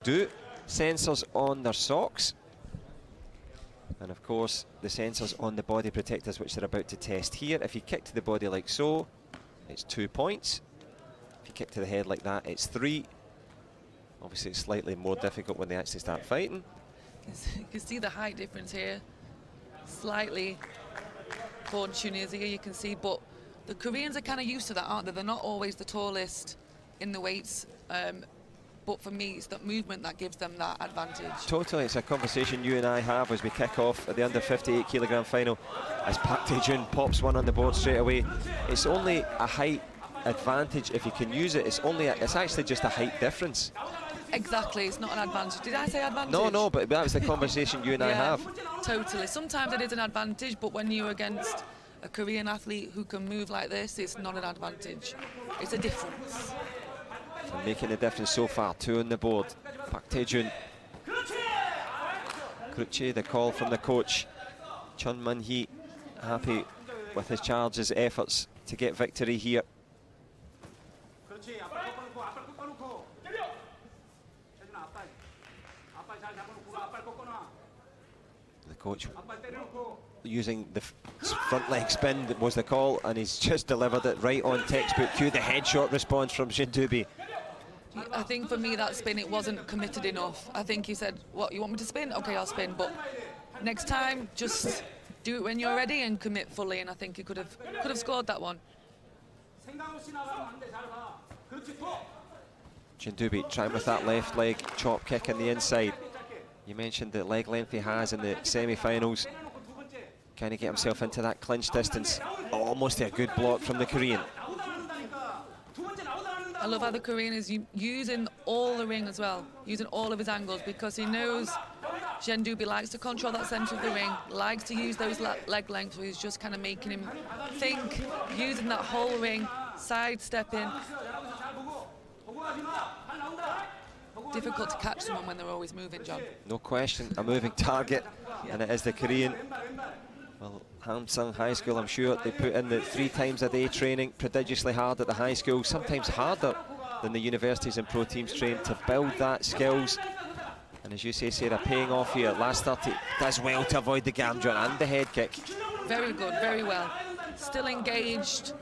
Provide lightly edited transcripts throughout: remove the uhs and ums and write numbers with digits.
do sensors on their socks, and of course the sensors on the body protectors, which they're about to test here. If you kick to the body like so, it's 2 points. If you kick to the head like that, it's 3. Obviously it's slightly more difficult when they actually start fighting. You can see the height difference here, slightly for Tunisia, you can see, but the Koreans are kind of used to that, aren't they? They're not always the tallest in the weights, but for me, it's that movement that gives them that advantage. Totally, it's a conversation you and I have as we kick off at the under 58 kilogram final, as Park Tae-joon pops one on the board straight away. It's only a height advantage if you can use it. It's actually just a height difference. Exactly, it's not an advantage. Did I say advantage? No, but that was the conversation you and I have. Totally. Sometimes it is an advantage, but when you're against a Korean athlete who can move like this, it's not an advantage. It's a difference. And making a difference so far, 2 on the board. Park Tae-joon. Kruche, the call from the coach. Chun Man-hee happy with his charge's efforts to get victory here. The coach using the front leg spin, that was the call, and he's just delivered it right on textbook. Cue the headshot response from Jendoubi. I think for me that spin, it wasn't committed enough. I think he said, what, you want me to spin? Okay, I'll spin, but next time just do it when you're ready and commit fully, and I think he could have scored that one. Jendoubi trying with that left leg chop kick in the inside. You mentioned the leg length he has in the semi-finals. Can he get himself into that clinch distance? Almost a good block from the Korean. I love how the Korean is using all the ring as well, using all of his angles, because he knows Jendoubi likes to control that centre of the ring, likes to use those leg lengths, so he's just kind of making him think, using that whole ring, sidestepping. Difficult to catch someone when they're always moving, John. No question, a moving target, and it is the Korean. Well, Hamsung High School, I'm sure they put in the 3 times a day training, prodigiously hard at the high school, sometimes harder than the universities and pro teams train to build that skills. And as you say, Sarah, paying off here. Last 30 does well to avoid the gamjon and the head kick. Very good, very well. Still engaged.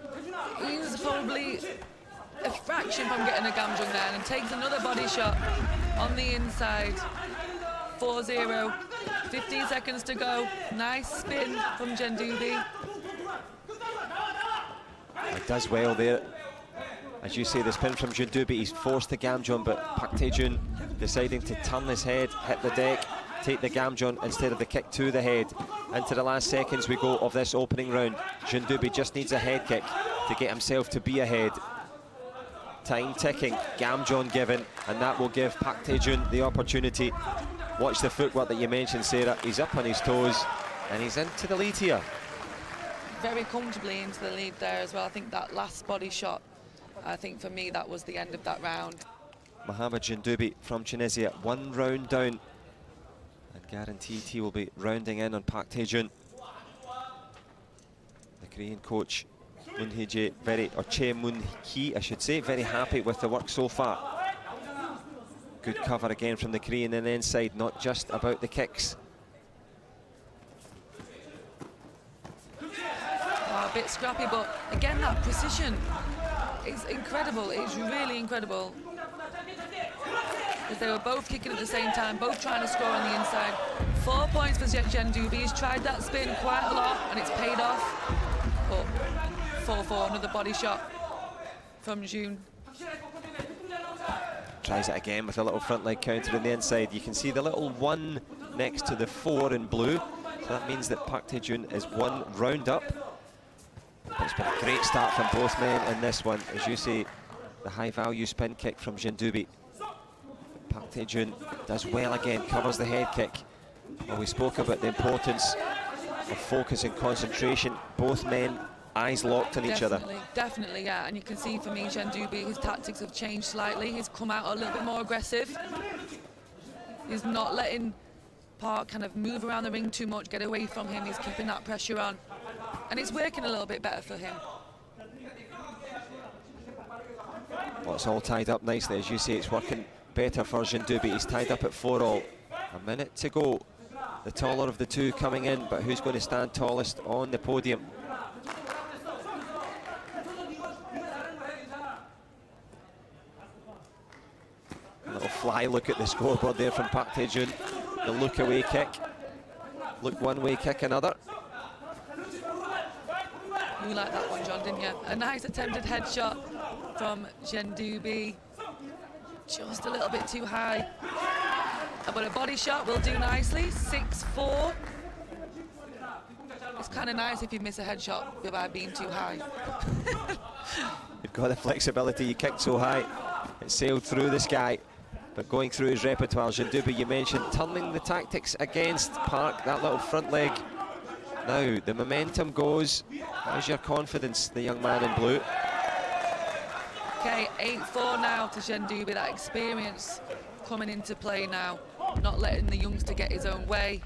He's probably a fraction from getting a gamjon there, and takes another body shot on the inside. 4-0. 15 seconds to go. Nice spin from Jendoubi. It does well there. As you say, the spin from Jendoubi, he's forced the gamjon, but Park Tae-joon deciding to turn his head, hit the deck, take the gamjon instead of the kick to the head. Into the last seconds we go of this opening round. Jendoubi just needs a head kick to get himself to be ahead. Time ticking, gamjon given, and that will give Park Tae-joon the opportunity. Watch the footwork that you mentioned, Sarah. He's up on his toes, and he's into the lead here. Very comfortably into the lead there as well. I think that last body shot, I think for me that was the end of that round. Mohamed Jendoubi from Tunisia, 1 round down, and guaranteed he will be rounding in on Park Tae-joon. The Korean coach Che Moon-hee, I should say, very happy with the work so far. Good cover again from the Korean in the inside, not just about the kicks. A bit scrappy, but again that precision is incredible. It's really incredible. Because they were both kicking at the same time, both trying to score on the inside. 4 points for Jendoubi. He's tried that spin quite a lot, and it's paid off. But 4-4, another body shot from June. Tries it again with a little front leg counter in the inside. You can see the little 1 next to the 4 in blue. So that means that Park Tae-joon is 1 round up. But it's been a great start from both men in this one. As you say, the high value spin kick from Jendoubi. Park Tae-joon does well again, covers the head kick. Well, we spoke about the importance of focus and concentration. Both men eyes locked on each other. Definitely, yeah. And you can see for me, Jendoubi, his tactics have changed slightly. He's come out a little bit more aggressive. He's not letting Park kind of move around the ring too much, get away from him. He's keeping that pressure on. And it's working a little bit better for him. Well, it's all tied up nicely. As you say, it's working better for Jendoubi. He's tied up at 4-all. A minute to go. The taller of the two coming in, but who's going to stand tallest on the podium? A little fly look at the scoreboard there from Park Tae-joon. The look away kick. Look one way, kick another. You like that one, John, didn't you? A nice attempted headshot from Jendoubi. Just a little bit too high. But a body shot will do nicely. 6-4. It's kind of nice if you miss a headshot without being too high. You've got the flexibility. You kicked so high, it sailed through the sky. But going through his repertoire, Jendoubi, you mentioned, turning the tactics against Park, that little front leg. Now, the momentum goes. How's your confidence, the young man in blue? Okay, 8-4 now to Jendoubi. That experience coming into play now, not letting the youngster get his own way.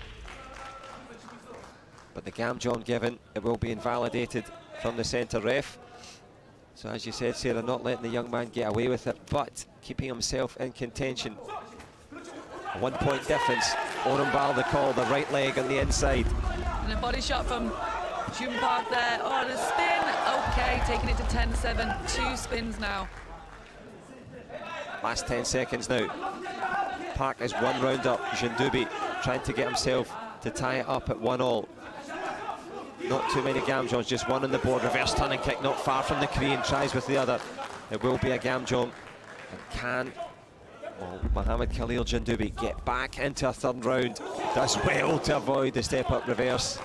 But the Gamjon given, it will be invalidated from the centre ref. So as you said, Sarah, not letting the young man get away with it, but keeping himself in contention. A 1 point difference. Orumbal the call, the right leg on the inside. And a body shot from Jun Park there. Oh, the spin. Okay, taking it to 10-7. 2 spins now. Last 10 seconds now. Park is 1 round up. Jendoubi trying to get himself to tie it up at 1-all. Not too many Gamjons, just one on the board. Reverse turning kick, not far from the Korean. Tries with the other. It will be a Gamjon. And can Mohamed Khalil Jendoubi get back into a third round? Does well to avoid the step-up reverse.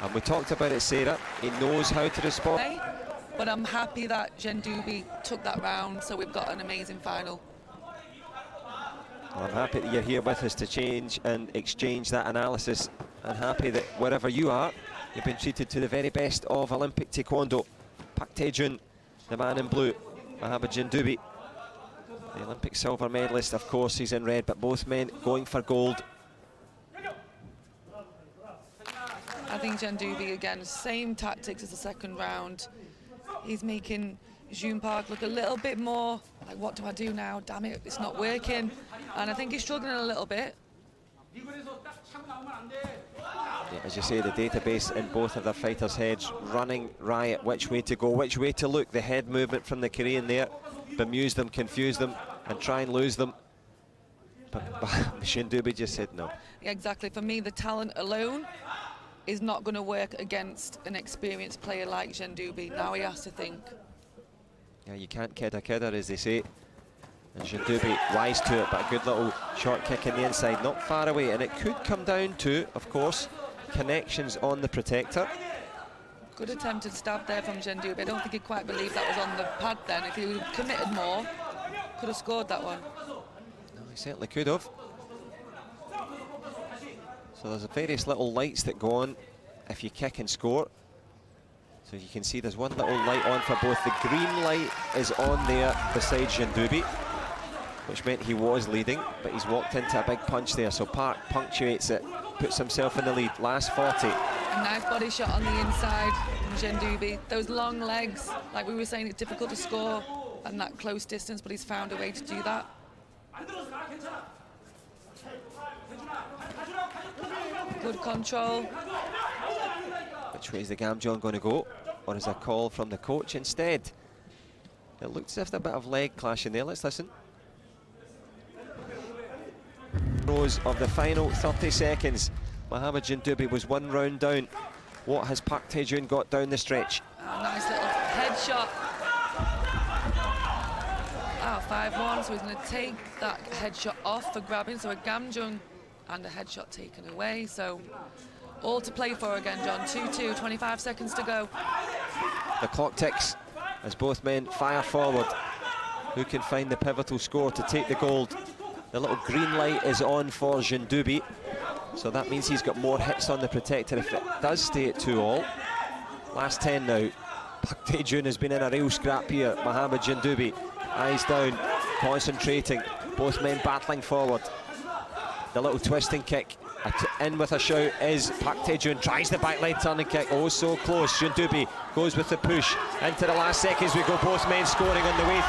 And we talked about it, Sarah. He knows how to respond. But I'm happy that Jendoubi took that round, so we've got an amazing final. Well, I'm happy that you're here with us to change and exchange that analysis, and happy that wherever you are, you've been treated to the very best of Olympic taekwondo. Park Tae-joon, the man in blue, Mohamed Jendoubi, the Olympic silver medalist. Of course, he's in red, but both men going for gold. I think Jendoubi, again, same tactics as the second round. He's making Jun Park look a little bit more like, what do I do now? Damn it, it's not working. And I think he's struggling a little bit. Yeah, as you say, the database in both of their fighters' heads running riot, which way to go, which way to look. The head movement from the Korean there, bemuse them, confuse them, and try and lose them. But Jendoubi just said no. Yeah, exactly. For me, the talent alone is not going to work against an experienced player like Jendoubi. Now he has to think. Yeah, you can't kid a kidder, as they say. And Jendoubi wise to it, but a good little short kick in the inside, not far away. And it could come down to, of course, connections on the protector. Good attempted stab there from Jendoubi. I don't think he quite believed that was on the pad then. If he would have committed more, could have scored that one. No, he certainly could have. So there's various little lights that go on if you kick and score. So you can see there's one little light on for both. The green light is on there beside Jendoubi, which meant he was leading, but he's walked into a big punch there. So Park punctuates it, puts himself in the lead. Last 40. A nice body shot on the inside from Jendoubi. Those long legs, like we were saying, it's difficult to score at that close distance, but he's found a way to do that. Good control. Which way is the Gamjon going to go? Or is a call from the coach instead? It looks as if there's a bit of leg clash in there. Let's listen. Rose of the final 30 seconds. Mohamed Jendoubi was 1 round down. What has Park Tae-joon got down the stretch? Oh, nice little headshot. 5-1, so he's going to take that headshot off for grabbing. So a Gamjon and a headshot taken away. So all to play for again, John. 2-2, 25 seconds to go. The clock ticks as both men fire forward. Who can find the pivotal score to take the gold? The little green light is on for Jendoubi, so that means he's got more hits on the protector if it does stay at 2-all. Last 10 now. Park Tae-joon has been in a real scrap here. Mohamed Jendoubi, eyes down, concentrating. Both men battling forward. The little twisting kick in with a shout is Park Tae-joon, tries the back leg turning kick, oh so close. Jendoubi goes with the push into the last seconds. We go, both men scoring on the way.